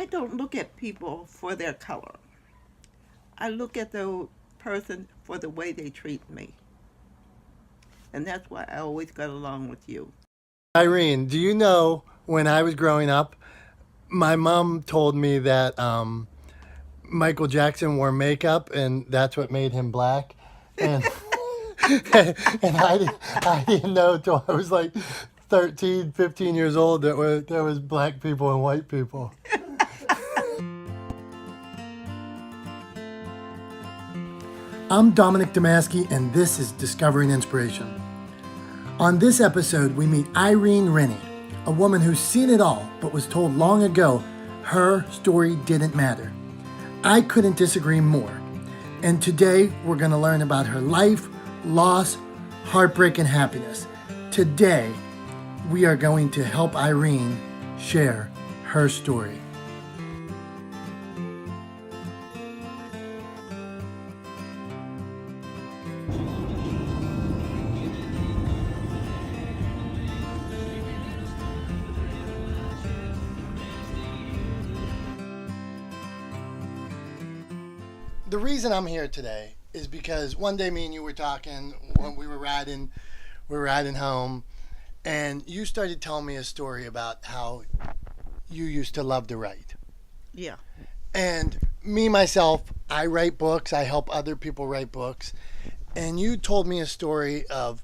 I don't look at people for their color. I look at the person for the way they treat me. And that's why I always got along with you. Irene, do you know when I was growing up, my mom told me that Michael Jackson wore makeup and that's what made him black. And and I didn't know until I was like 13, 15 years old that there was black people and white people. I'm Dominic Damaski, and this is Discovering Inspiration. On this episode, we meet Irene Rinne, a woman who's seen it all but was told long ago her story didn't matter. I couldn't disagree more. And today, we're going to learn about her life, loss, heartbreak, and happiness. Today, we are going to help Irene share her story. The reason I'm here today is because one day me and you were talking when we were riding home, and you started telling me a story about how you used to love to write. Yeah. And me myself, I write books, I help other people write books, and you told me a story of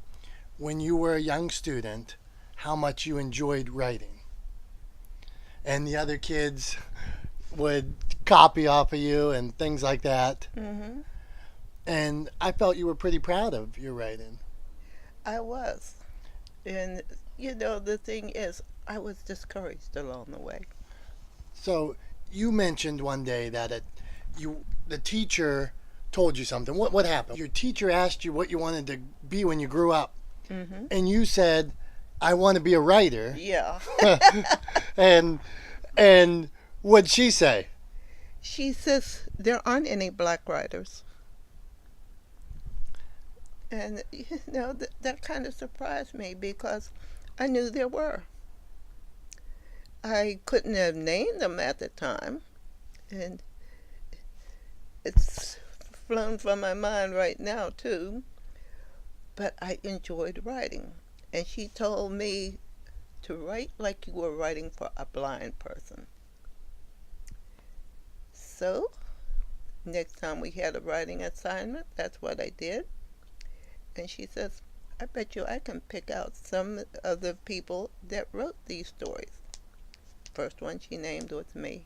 when you were a young student, how much you enjoyed writing. And the other kids would copy off of you and things like that. Mm-hmm. And I felt you were pretty proud of your writing. I was. And, the thing is, I was discouraged along the way. So you mentioned one day that the teacher told you something. What happened? Your teacher asked you what you wanted to be when you grew up, Mm-hmm. and you said, "I want to be a writer." Yeah. and and what'd she say? She says there aren't any black writers. And, that kind of surprised me because I knew there were. I couldn't have named them at the time. And it's flown from my mind right now, too. But I enjoyed writing. And she told me to write like you were writing for a blind person. So, next time we had a writing assignment, that's what I did. And she says, I bet you I can pick out some of the people that wrote these stories. First one she named was me.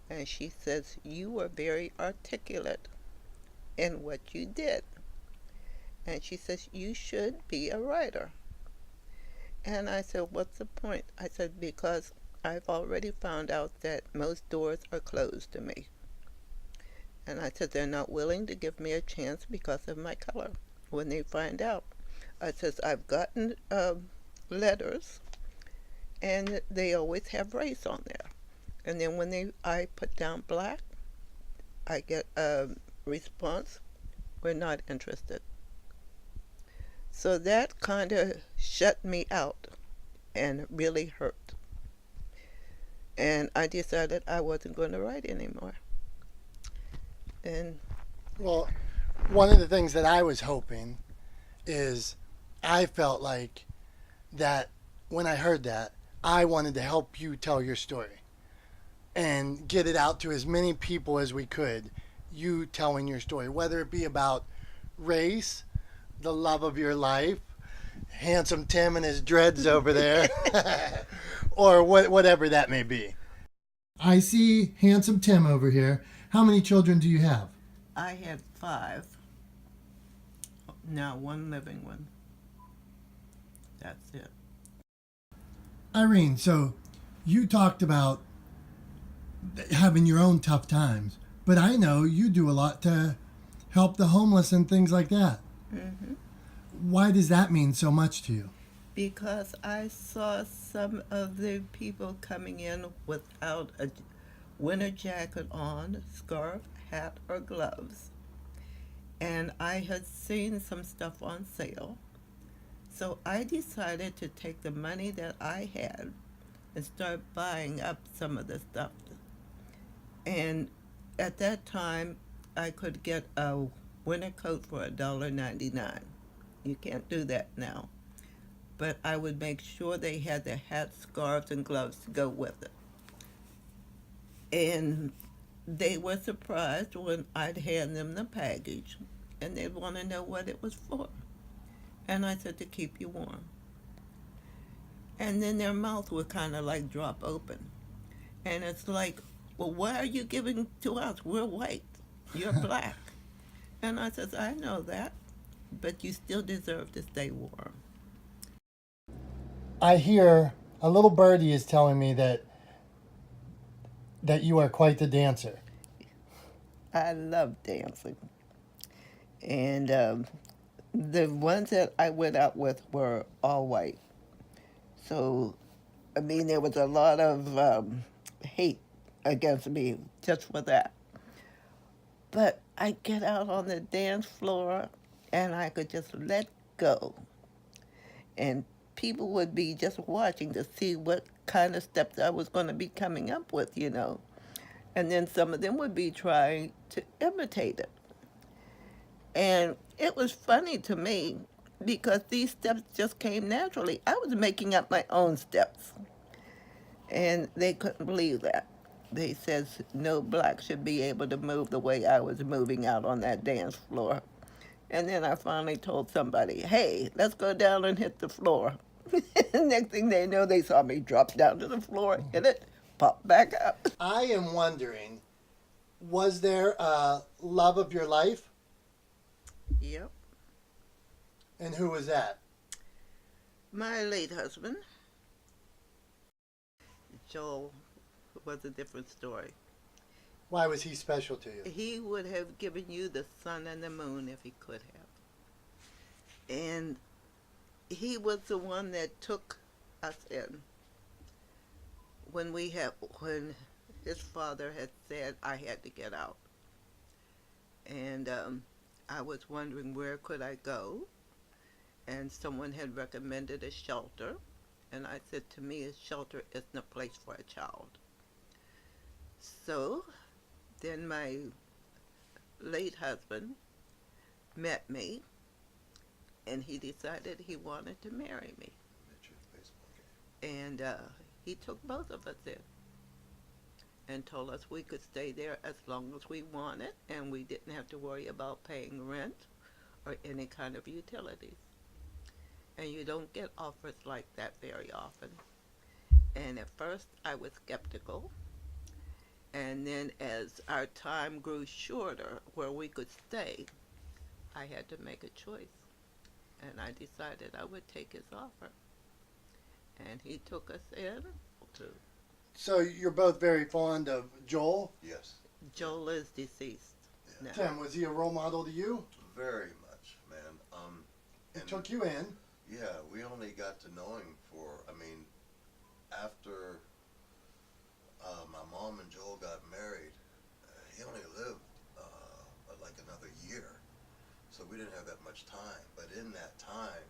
And she says, you were very articulate in what you did. And she says, you should be a writer. And I said, what's the point? I said, because I've already found out that most doors are closed to me. And I said, they're not willing to give me a chance because of my color when they find out. I says, I've gotten letters, and they always have race on there. And then when I put down black, I get a response, we're not interested. So that kind of shut me out and really hurt. And I decided I wasn't going to write anymore. And Well, one of the things that I was hoping is I felt like that when I heard that, I wanted to help you tell your story and get it out to as many people as we could. You telling your story, whether it be about race, the love of your life, handsome Tim and his dreads over there, or whatever that may be. I see handsome Tim over here. How many children do you have? I had 5. Now 1 living one. That's it. Irene, so you talked about having your own tough times, but I know you do a lot to help the homeless and things like that. Mm-hmm. Why does that mean so much to you? Because I saw some of the people coming in without a winter jacket on, scarf, hat, or gloves. And I had seen some stuff on sale. So I decided to take the money that I had and start buying up some of the stuff. And at that time, I could get a winter coat for $1.99. You can't do that now. But I would make sure they had the hats, scarves, and gloves to go with it. And they were surprised when I'd hand them the package, and they'd want to know what it was for. And I said, to keep you warm. And then their mouth would kind of like drop open. And it's like, well, why are you giving to us? We're white. You're black. And I says, I know that, but you still deserve to stay warm. I hear a little birdie is telling me that you are quite the dancer. I love dancing. And the ones that I went out with were all white. So, I mean, there was a lot of hate against me just for that. But I get out on the dance floor and I could just let go. And people would be just watching to see what kind of steps I was going to be coming up with, you know. And then some of them would be trying to imitate it. And it was funny to me because these steps just came naturally. I was making up my own steps. And they couldn't believe that. They says no black should be able to move the way I was moving out on that dance floor. And then I finally told somebody, hey, let's go down and hit the floor. Next thing they know, they saw me drop down to the floor, hit it, pop back up. I am wondering, was there a love of your life? Yep. And who was that? My late husband, Joel, was a different story. Why was he special to you? He would have given you the sun and the moon if he could have. And he was the one that took us in when his father had said I had to get out. And I was wondering where could I go, and someone had recommended a shelter, and I said, to me, a shelter isn't a place for a child. So then my late husband met me, and he decided he wanted to marry me. And he took both of us in and told us we could stay there as long as we wanted, and we didn't have to worry about paying rent or any kind of utilities. And you don't get offers like that very often. And at first I was skeptical. And then as our time grew shorter where we could stay, I had to make a choice. And I decided I would take his offer. And he took us in. So you're both very fond of Joel? Yes. Joel is deceased now. Tim, was he a role model to you? Very much, man. He took you in. Yeah, we only got to know him after my mom and Joel got married, he only lived like another year. So we didn't have that much time. But in that time,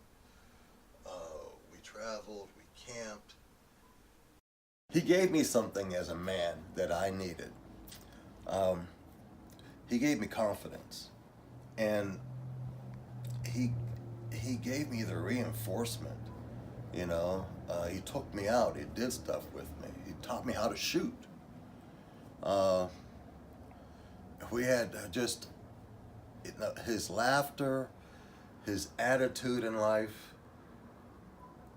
we traveled, we camped. He gave me something as a man that I needed. He gave me confidence. And he gave me the reinforcement, you know. He took me out. He did stuff with me. He taught me how to shoot. We had just his laughter, his attitude in life,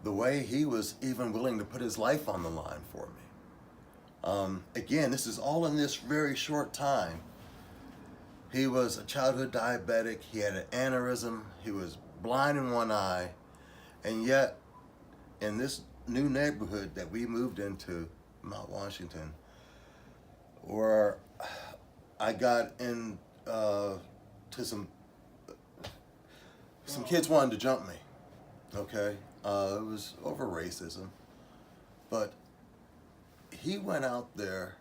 the way he was even willing to put his life on the line for me. Again, this is all in this very short time. He was a childhood diabetic. He had an aneurysm. He was blind in one eye. And yet, in this new neighborhood that we moved into, Mount Washington, where I got in to some kids wanted to jump me, okay? It was over racism. But he went out there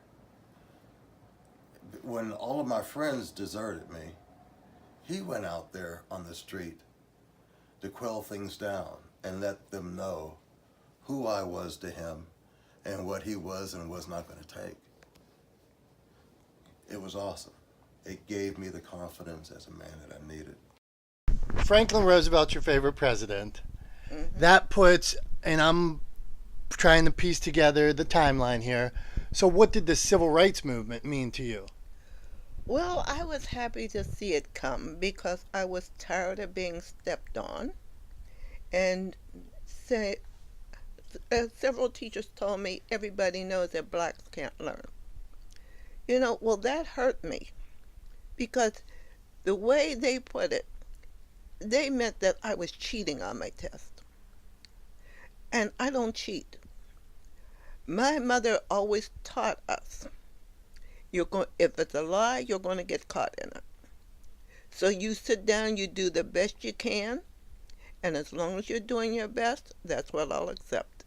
when all of my friends deserted me. He went out there on the street to quell things down and let them know who I was to him and what he was and was not going to take. It was awesome. It gave me the confidence as a man that I needed. Franklin Roosevelt's your favorite president. Mm-hmm. That puts, and I'm trying to piece together the timeline here. So, what did the civil rights movement mean to you? Well, I was happy to see it come because I was tired of being stepped on. And say, several teachers told me everybody knows that blacks can't learn. Well, that hurt me because the way they put it, they meant that I was cheating on my test. And I don't cheat. My mother always taught us, if it's a lie, you're going to get caught in it. So you sit down, you do the best you can, and as long as you're doing your best, that's what I'll accept.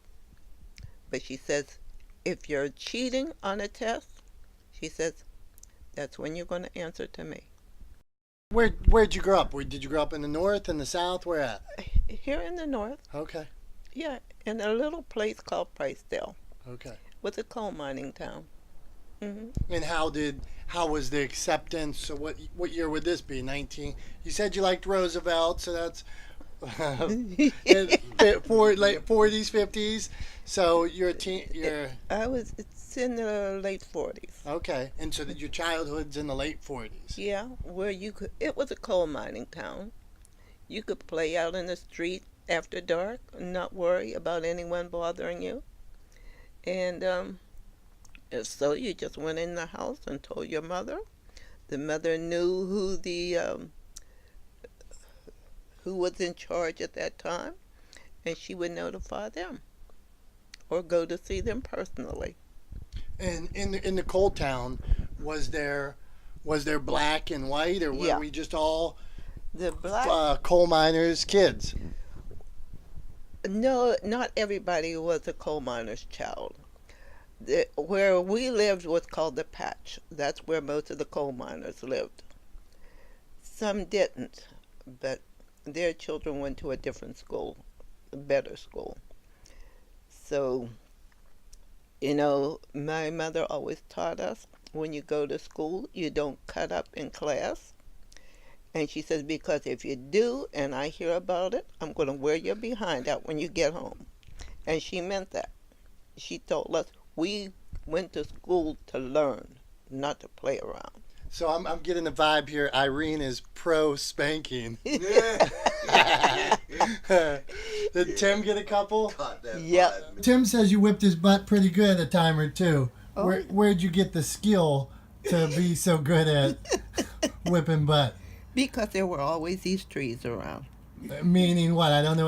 But she says, if you're cheating on a test, she says, that's when you're going to answer to me. Where'd you grow up? Did you grow up in the north, in the south? Where at? Here in the north. Okay. Yeah, in a little place called Pricedale. Okay. Was a coal mining town. Mm-hmm. And how was the acceptance? So what year would this be? 19. You said you liked Roosevelt, so that's late 40s, 50s. So you're a teen. It's in the late 40s. Okay, and so your childhood's in the late 40s. Yeah, where it was a coal mining town. You could play out in the street after dark and not worry about anyone bothering you. And so you just went in the house and told your mother. The mother knew who was in charge at that time, and she would notify them or go to see them personally. And in the coal town, was there black and white, or were we just all the black coal miners' kids? No, not everybody was a coal miner's child. Where we lived was called the Patch. That's where most of the coal miners lived. Some didn't, but their children went to a different school, a better school. So, my mother always taught us, when you go to school, you don't cut up in class. And she says, because if you do and I hear about it, I'm going to wear your behind out when you get home. And she meant that. She told us we went to school to learn, not to play around. So I'm getting the vibe here. Irene is pro spanking. Did Tim get a couple? Yeah. Tim says you whipped his butt pretty good a time or two. Oh. Where'd you get the skill to be so good at whipping butt? Because there were always these trees around. Meaning what? I don't know.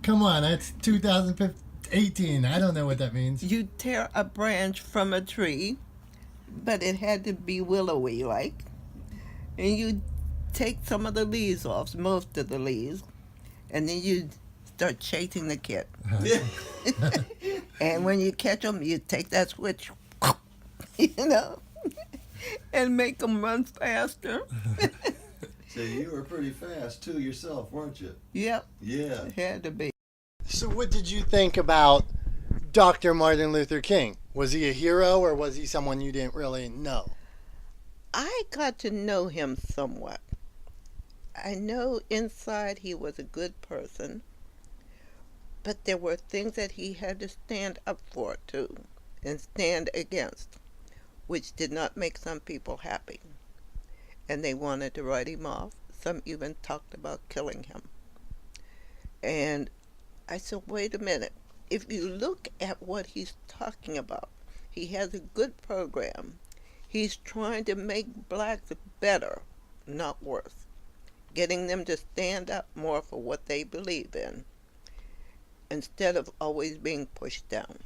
Come on, that's 2018. I don't know what that means. You tear a branch from a tree, but it had to be willowy like, and you take some of the leaves off, most of the leaves, and then you start chasing the kid. And when you catch them, you take that switch, and make them run faster. So you were pretty fast too yourself, weren't you? Yep. Yeah. It had to be. So what did you think about Dr. Martin Luther King? Was he a hero or was he someone you didn't really know? I got to know him somewhat. I know inside he was a good person, but there were things that he had to stand up for too and stand against, which did not make some people happy. And they wanted to write him off. Some even talked about killing him. And I said, wait a minute. If you look at what he's talking about, he has a good program. He's trying to make blacks better, not worse. Getting them to stand up more for what they believe in, instead of always being pushed down.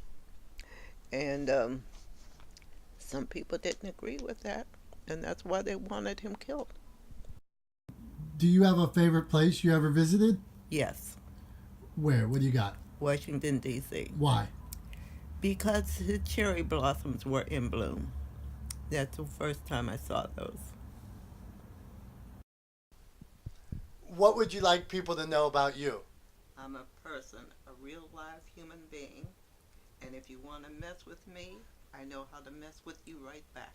And some people didn't agree with that. And that's why they wanted him killed. Do you have a favorite place you ever visited? Yes. Where? What do you got? Washington, D.C. Why? Because the cherry blossoms were in bloom. That's the first time I saw those. What would you like people to know about you? I'm a person, a real live human being, And if you want to mess with me, I know how to mess with you right back.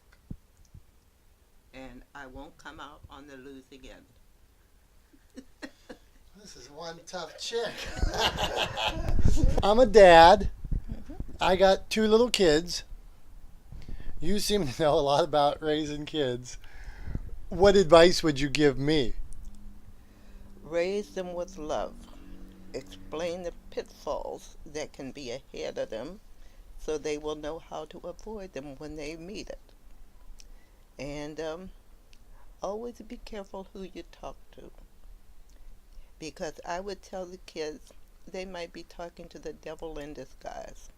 And I won't come out on the losing end. This is one tough chick. I'm a dad. I got 2 little kids. You seem to know a lot about raising kids. What advice would you give me? Raise them with love. Explain the pitfalls that can be ahead of them so they will know how to avoid them when they meet it. And always be careful who you talk to. Because I would tell the kids they might be talking to the devil in disguise.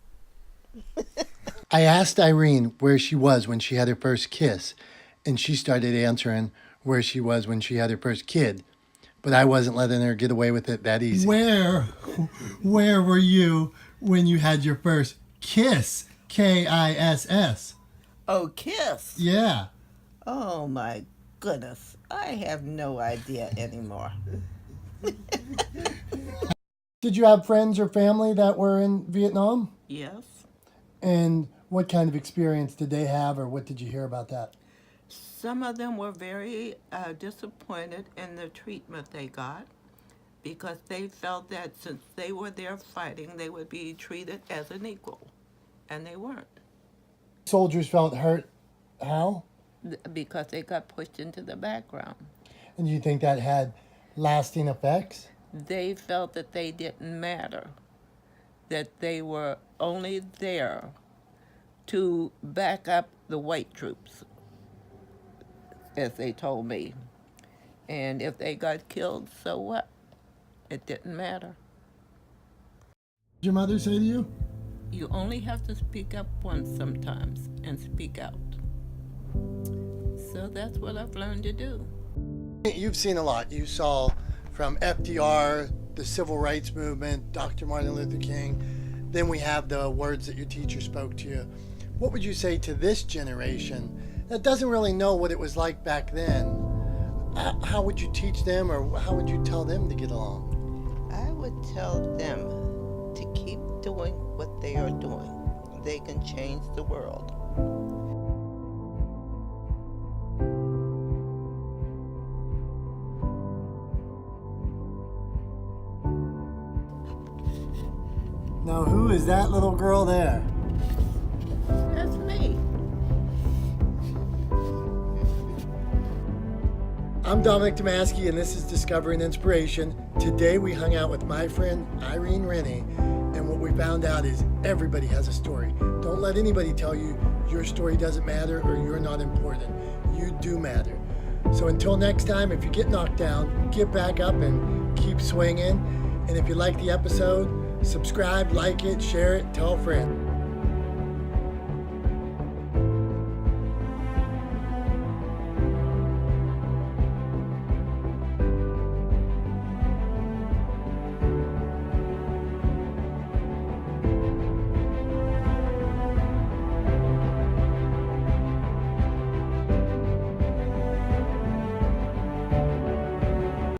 I asked Irene where she was when she had her first kiss, and she started answering where she was when she had her first kid. But I wasn't letting her get away with it that easy. Where were you when you had your first kiss? Kiss. Oh, kiss? Yeah. Oh my goodness. I have no idea anymore. Did you have friends or family that were in Vietnam? Yes. And what kind of experience did they have, or what did you hear about that? Some of them were very disappointed in the treatment they got because they felt that since they were there fighting, they would be treated as an equal, and they weren't. Soldiers felt hurt. How? Because they got pushed into the background. And do you think that had lasting effects? They felt that they didn't matter, that they were only there to back up the white troops, as they told me. And if they got killed, so what? It didn't matter. Did your mother say to you? You only have to speak up once sometimes and speak out. So that's what I've learned to do. You've seen a lot. You saw from FDR, the Civil Rights Movement, Dr. Martin Luther King. Then we have the words that your teacher spoke to you. What would you say to this generation that doesn't really know what it was like back then? How would you teach them, or how would you tell them to get along? I would tell them to keep doing what they are doing. They can change the world. Now, who is that little girl there? That's me. I'm Dominic Damaski, and this is Discovering Inspiration. Today we hung out with my friend Irene Rinne, and what we found out is everybody has a story. Don't let anybody tell you your story doesn't matter or you're not important. You do matter. So until next time, if you get knocked down, get back up and keep swinging. And if you like the episode, subscribe, like it, share it, tell a friend.